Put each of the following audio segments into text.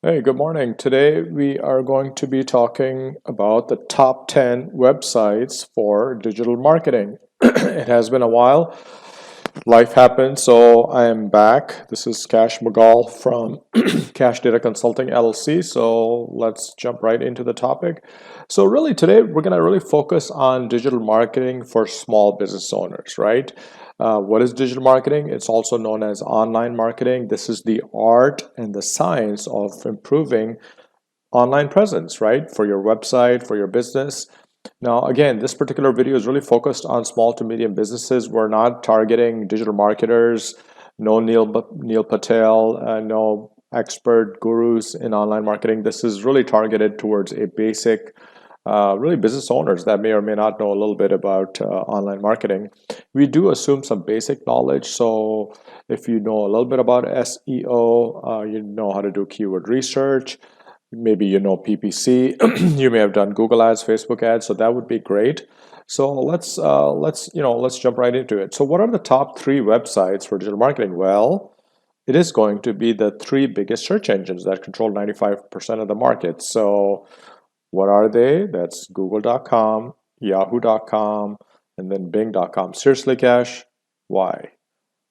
Hey, good morning. Today we are going to be talking about the top 10 websites for digital marketing. It has been a while. Life happened, so I am back. This is Cash Magal from Cash Data Consulting LLC. So let's jump right into the topic. So, really, today we're going to really focus on digital marketing for small business owners, right? What is digital marketing? It's also known as online marketing. This is the art and the science of improving online presence, right? For your website, for your business. Now, again, this particular video is really focused on small to medium businesses. We're not targeting digital marketers, no Neil Patel, no expert gurus in online marketing. This is really targeted towards a basic really business owners that may or may not know a little bit about online marketing. We do assume some basic knowledge. So if you know a little bit about SEO, you know how to do keyword research, maybe you know PPC, you may have done Google ads, Facebook ads, so that would be great. So let's jump right into it. So what are the top three websites for digital marketing? Well, it is going to be the three biggest search engines that control 95% of the market. So what are they? That's google.com, yahoo.com, and then bing.com. Seriously, Cash? Why?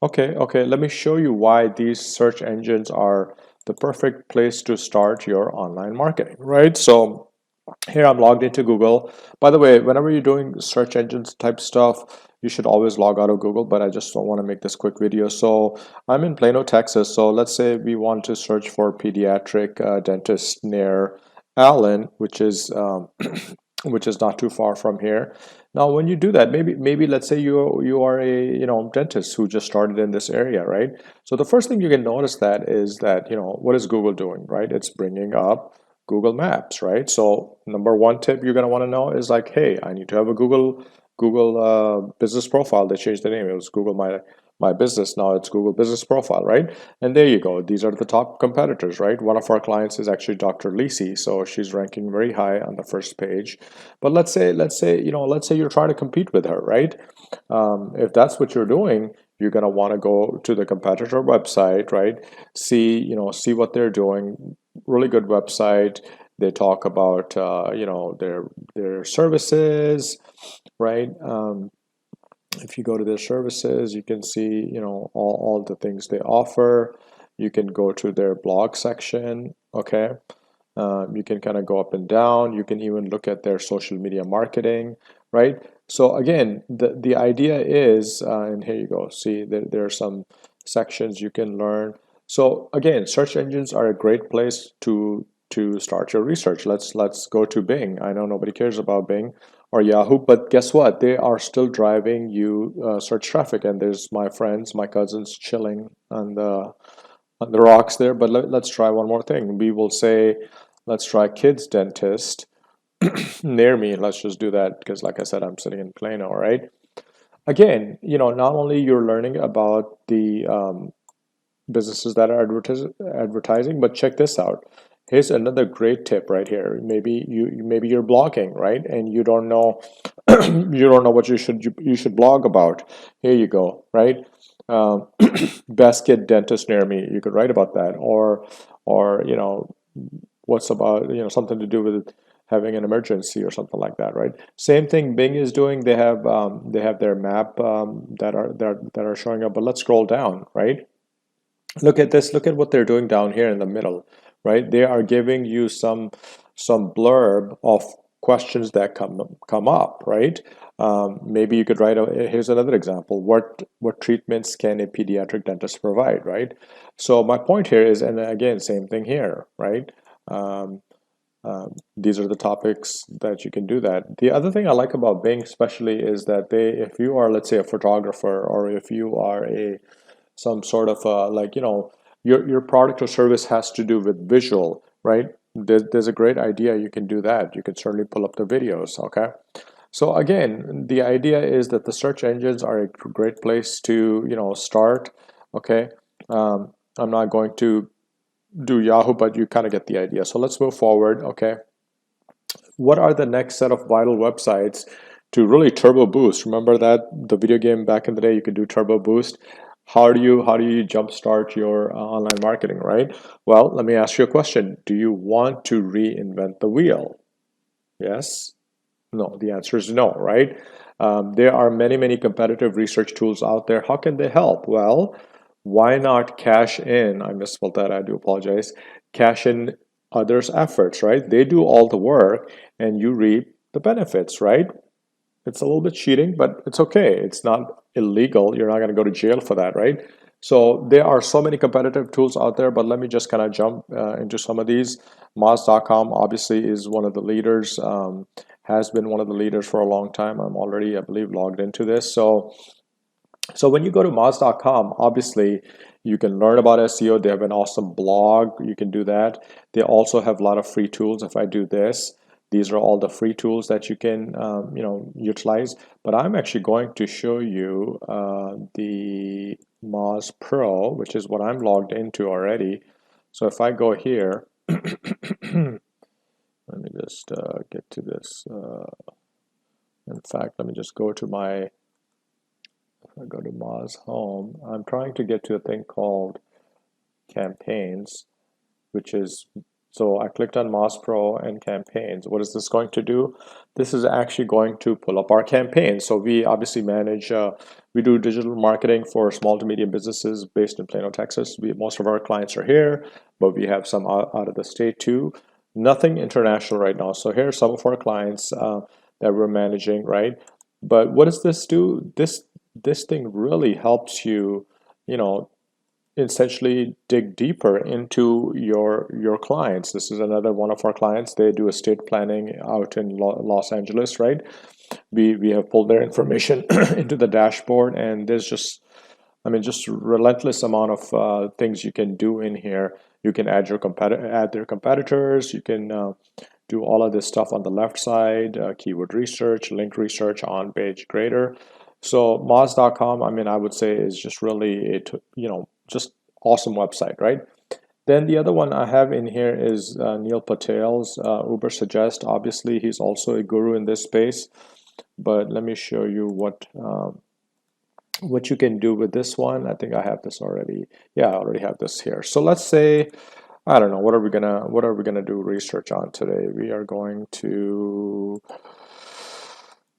Okay, let me show you why these search engines are the perfect place to start your online marketing, right? So here I'm logged into Google. By the way, whenever you're doing search engines type stuff, you should always log out of Google, but I just don't want to make this quick video. So I'm in Plano, Texas. So let's say we want to search for pediatric dentist near Allen, which is not too far from here. Now, when you do that, maybe let's say you are a dentist who just started in this area, right? So the first thing you can notice that is that what is Google doing, right? It's bringing up Google Maps, right? So number one tip you're gonna want to know is like, hey, I need to have a Google business profile. They changed the name. It was Google My Business. Now it's Google Business Profile, right? And there you go. These are the top competitors, right? One of our clients is actually Dr. Lisi, so she's ranking very high on the first page. But let's say you're trying to compete with her, right? If that's what you're doing, you're gonna want to go to the competitor website, right? See what they're doing. Really good website. They talk about their services, right? If you go to their services, you can see all the things they offer. You can go to their blog section. Okay, you can kind of go up and down. You can even look at their social media marketing, right? So again, the idea is, and here you go. See, there are some sections you can learn. So again, search engines are a great place to start your research. Let's go to Bing. I know nobody cares about Bing or Yahoo, but guess what? They are still driving you search traffic. And there's my friends, my cousins chilling on the rocks there. But let's try one more thing. We will say, let's try kids dentist near me. Let's just do that because, like I said, I'm sitting in Plano. All right. Again, not only you're learning about the businesses that are advertising, but check this out. Here's another great tip right here. Maybe you're blogging, right? And you don't know you don't know what you should blog about. Here you go, right? Um, best kid dentist near me. You could write about that, or what's about something to do with having an emergency or something like that, right? Same thing Bing is doing. They have their map that are showing up. But let's scroll down, right? Look at this. Look at what they're doing down here in the middle, right? They are giving you some blurb of questions that come up, right? Maybe you could write here's another example. What treatments can a pediatric dentist provide, right? So my point here is, and again, same thing here, right? Um, these are the topics that you can do that. The other thing I like about Bing especially is that if you are, let's say, a photographer, or if you are a some sort of your product or service has to do with visual, right? There's a great idea. You can do that. You can certainly pull up the videos. Okay. So again, the idea is that the search engines are a great place to start. Okay. I'm not going to do Yahoo, but you kind of get the idea. So let's move forward. Okay. What are the next set of vital websites to really turbo boost? Remember that the video game back in the day, you could do turbo boost. How do you jumpstart your online marketing, right? Well, let me ask you a question. Do you want to reinvent the wheel? Yes? No, the answer is no, right? There are many competitive research tools out there. How can they help? Well, why not cash in? I misspelled that, I do apologize. Cash in others' efforts, right? They do all the work and you reap the benefits, right? It's a little bit cheating, but it's okay. It's not illegal. You're not going to go to jail for that, right? So there are so many competitive tools out there, but let me just kind of jump into some of these. Moz.com obviously is one of the leaders, has been one of the leaders for a long time. I'm already, I believe, logged into this. So when you go to Moz.com, obviously you can learn about SEO. They have an awesome blog. You can do that. They also have a lot of free tools. If I do this, these are all the free tools that you can utilize. But I'm actually going to show you the Moz Pro, which is what I'm logged into already. So if I go here, let me just get to this. In fact, let me just go to my I go to Moz Home. I'm trying to get to a thing called Campaigns, which is, so I clicked on Moz Pro and Campaigns. What is this going to do? This is actually going to pull up our campaigns. So we obviously manage, we do digital marketing for small to medium businesses based in Plano, Texas. Most of our clients are here, but we have some out of the state too. Nothing international right now. So here are some of our clients that we're managing, right? But what does this do? This thing really helps you, you know, essentially dig deeper into your clients. This is another one of our clients. They do estate planning out in Los Angeles, right? We have pulled their information into the dashboard, and there's just, I mean, just relentless amount of things you can do in here. You can add their competitors. You can do all of this stuff on the left side, keyword research, link research, on-page grader. So Moz.com, I mean, I would say is just really just awesome website, right? Then the other one I have in here is Neil Patel's Uber Suggest. Obviously, he's also a guru in this space, but let me show you what you can do with this one. I think I have this already. Yeah, I already have this here. So let's say, I don't know, what are we gonna do research on today? We are going to,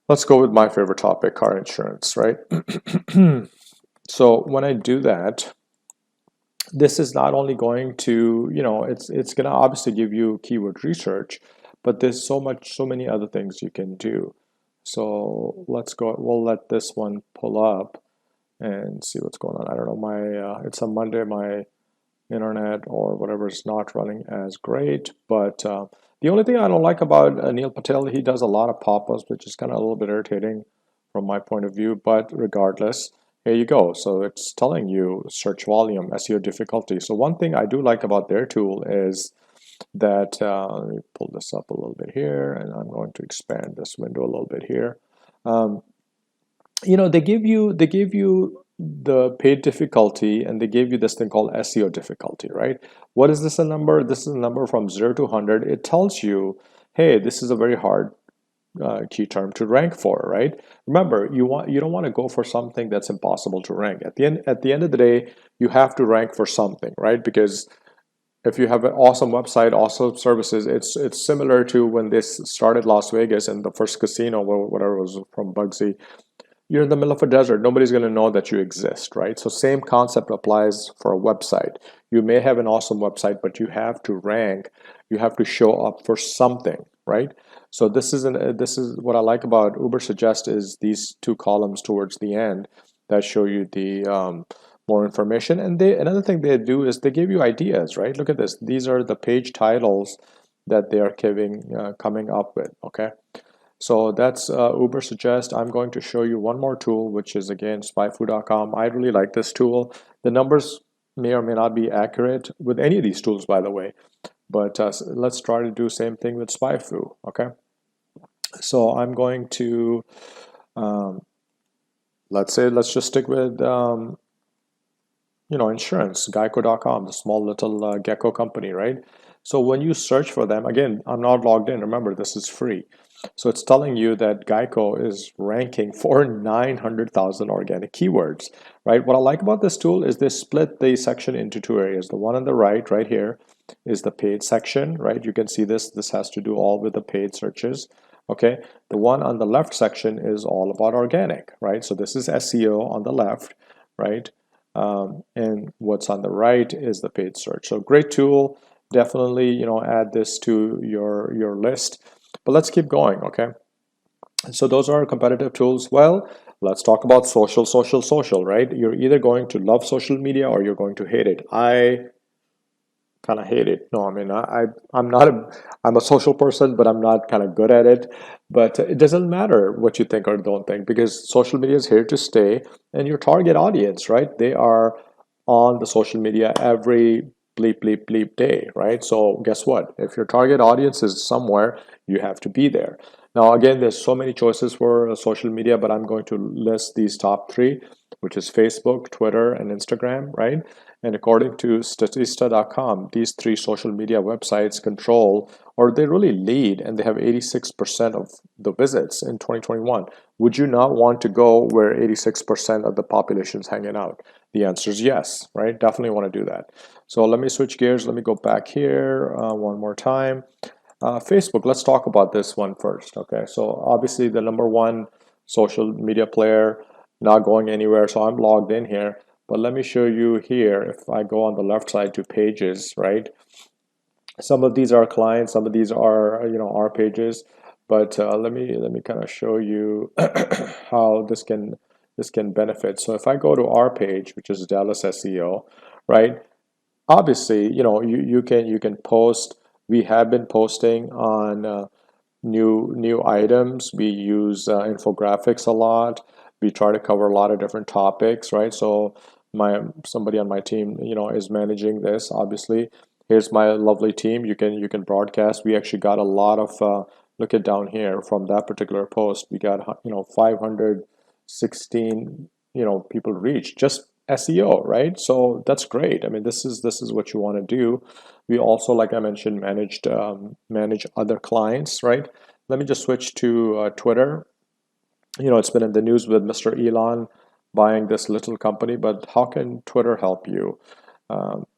let's go with my favorite topic, car insurance, right? So when I do that, this is not only going to, it's gonna obviously give you keyword research, but there's so many other things you can do. So let's go, we'll let this one pull up and see what's going on. I don't know, it's a Monday, my internet or whatever is not running as great, but the only thing I don't like about Neil Patel, he does a lot of pop-ups, which is kind of a little bit irritating from my point of view, but regardless, here you go. So it's telling you search volume, SEO difficulty. So one thing I do like about their tool is that, let me pull this up a little bit here, and I'm going to expand this window a little bit here. They give you the paid difficulty, and they gave you this thing called SEO difficulty, right? What is this a number? This is a number from 0 to 100. It tells you, hey, this is a very hard key term to rank for, right? Remember, you don't want to go for something that's impossible to rank. At the end of the day, you have to rank for something, right? Because if you have an awesome website, awesome services, it's similar to when this started Las Vegas and the first casino, whatever was from Bugsy. You're in the middle of a desert. Nobody's going to know that you exist, right? So same concept applies for a website. You may have an awesome website, but you have to rank. You have to show up for something, right? So this is what I like about Uber Suggest is these two columns towards the end that show you the more information. And another thing they do is they give you ideas, right? Look at this. These are the page titles that they are coming up with, okay? So that's Uber Suggest. I'm going to show you one more tool, which is again spyfu.com. I really like this tool. The numbers may or may not be accurate with any of these tools, by the way, but let's try to do same thing with SpyFu, okay? So I'm going to, let's just stick with, insurance, geico.com, the small little gecko company, right? So when you search for them, again, I'm not logged in. Remember, this is free. So it's telling you that Geico is ranking for 900,000 organic keywords, right? What I like about this tool is they split the section into two areas. The one on the right here, is the paid section, right? You can see this. This has to do all with the paid searches. Okay. The one on the left section is all about organic, right? So this is SEO on the left, right? And what's on the right is the paid search. So great tool. Definitely, add this to your list. But let's keep going, okay? So those are competitive tools. Well, let's talk about social, right? You're either going to love social media or you're going to hate it. I kind of hate it. No, I mean, I'm not I'm a social person, but I'm not kind of good at it. But it doesn't matter what you think or don't think, because social media is here to stay, and your target audience, right? They are on the social media every bleep day, right? So guess what? If your target audience is somewhere, you have to be there. Now, again, there's so many choices for social media, but I'm going to list these top three, which is Facebook, Twitter, and Instagram, right? And according to Statista.com, these three social media websites control, or they really lead, and they have 86% of the visits in 2021. Would you not want to go where 86% of the population is hanging out? The answer is yes, right? Definitely want to do that. So let me switch gears. Let me go back here one more time. Facebook, let's talk about this one first. Okay, so obviously the number one social media player, not going anywhere. So I'm logged in here, but let me show you here. If I go on the left side to pages, right? Some of these are clients, some of these are our pages, but let me kind of show you how this can benefit. So if I go to our page, which is Dallas SEO, right? Obviously, you can post. We have been posting on new items. We use infographics a lot. We try to cover a lot of different topics, right? So somebody on my team, is managing this. Obviously, here's my lovely team. You can broadcast. We actually got a lot of look at down here from that particular post. We got 516 people reached, just SEO, right? So that's great. I mean, this is what you want to do. We also, like I mentioned, manage other clients, right? Let me just switch to Twitter. It's been in the news with Mr. Elon buying this little company, but how can Twitter help you?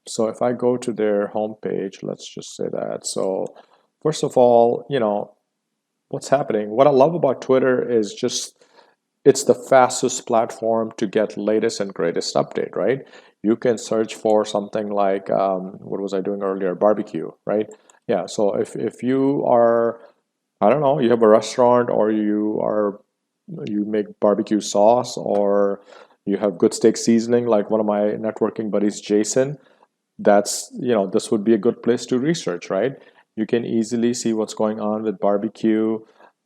So if I go to their homepage, let's just say that. So first of all, what's happening? What I love about Twitter is just it's the fastest platform to get latest and greatest update, right? You can search for something like what was I doing earlier? Barbecue, right? Yeah. So if you are, I don't know, you have a restaurant, or you make barbecue sauce, or you have good steak seasoning, like one of my networking buddies, Jason, this would be a good place to research, right? You can easily see what's going on with barbecue,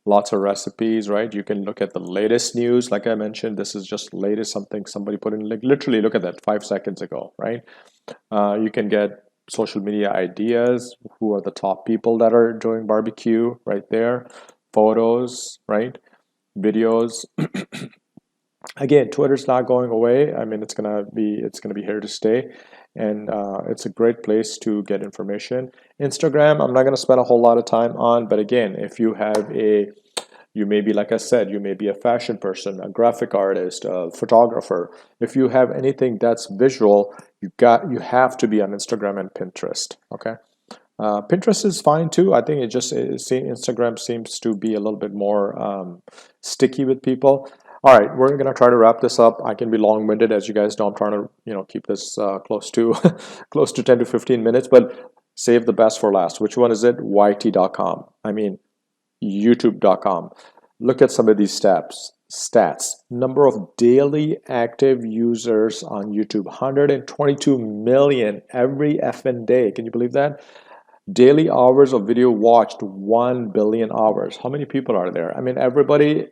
lots of recipes, right? You can look at the latest news. Like I mentioned, this is just latest, something somebody put in, like literally look at that 5 seconds ago, right? You can get social media ideas. Who are the top people that are doing barbecue right there? Photos, right? Videos. Again, Twitter's not going away. I mean, it's gonna be here to stay, and it's a great place to get information. Instagram, I'm not gonna spend a whole lot of time on, but again, if you may be, like I said, you may be a fashion person, a graphic artist, a photographer. If you have anything that's visual, you have to be on Instagram and Pinterest. Okay. Pinterest is fine too. I think Instagram seems to be a little bit more sticky with people. All right, we're gonna try to wrap this up. I can be long-winded, as you guys know. I'm trying to keep this close to close to 10 to 15 minutes, but save the best for last. Which one is it? YT.com. I mean, YouTube.com. Look at some of these stats. Number of daily active users on YouTube, 122 million every effing day. Can you believe that? Daily hours of video watched, 1 billion hours. How many people are there? I mean, everybody's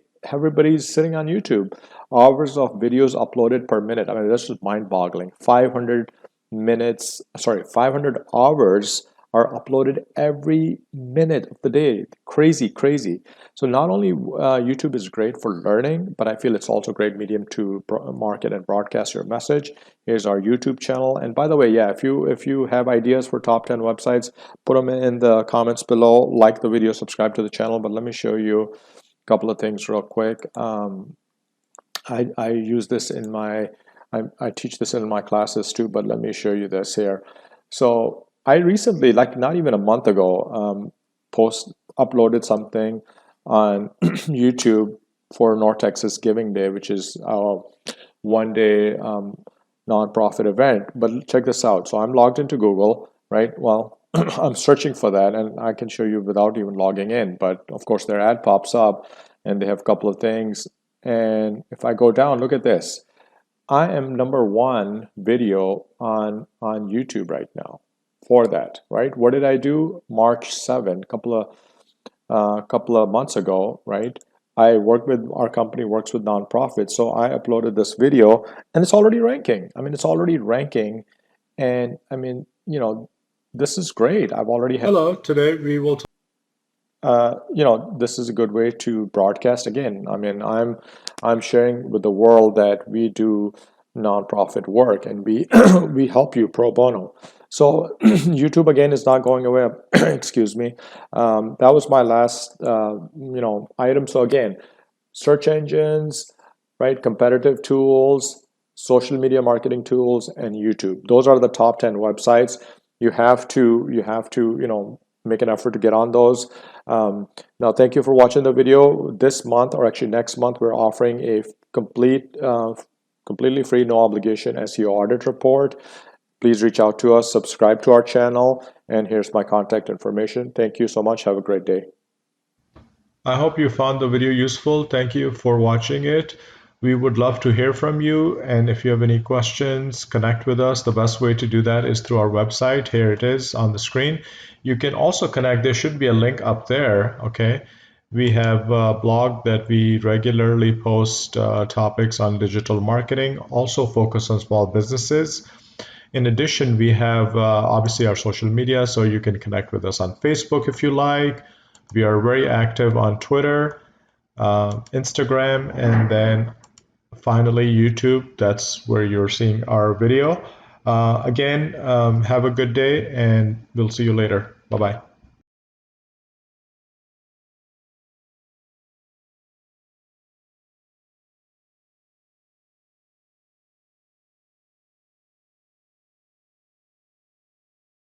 sitting on YouTube. Hours of videos uploaded per minute. I mean, that's just mind-boggling. 500 hours are uploaded every minute of the day. Crazy, crazy. So not only YouTube is great for learning, but I feel it's also a great medium to market and broadcast your message. Here's our YouTube channel. And by the way, yeah, if you have ideas for top 10 websites, put them in the comments below. Like the video, subscribe to the channel. But let me show you a couple of things real quick. I use this in I teach this in my classes too, but let me show you this here. So I recently, like not even a month ago, uploaded something on YouTube for North Texas Giving Day, which is a one-day nonprofit event. But check this out. So I'm logged into Google, right? Well, I'm searching for that, and I can show you without even logging in. But of course, their ad pops up, and they have a couple of things. And if I go down, look at this. I am number one video on YouTube right now for that, right? What did I do? March 7, couple of months ago, right? I work with our company works with nonprofits, so I uploaded this video, and it's already ranking. I mean, it's already ranking, and I mean, this is great. I've already had. Hello, today we will. This is a good way to broadcast again. I mean, I'm sharing with the world that we do nonprofit work and we we help you pro bono. So YouTube again is not going away. Excuse me. That was my last item. So again, search engines, right? Competitive tools, social media marketing tools, and YouTube. Those are the top 10 websites. You have to make an effort to get on those. Now, thank you for watching the video. This month, or actually next month, we're offering a completely free, no obligation SEO audit report. Please reach out to us, subscribe to our channel, and here's my contact information. Thank you so much. Have a great day. I hope you found the video useful. Thank you for watching it. We would love to hear from you, and if you have any questions, connect with us. The best way to do that is through our website. Here it is on the screen. You can also connect. There should be a link up there, okay? We have a blog that we regularly post topics on digital marketing, also focus on small businesses. In addition, we have obviously our social media, so you can connect with us on Facebook if you like. We are very active on Twitter, Instagram, and then finally YouTube. That's where you're seeing our video. Again, have a good day, and we'll see you later. Bye-bye.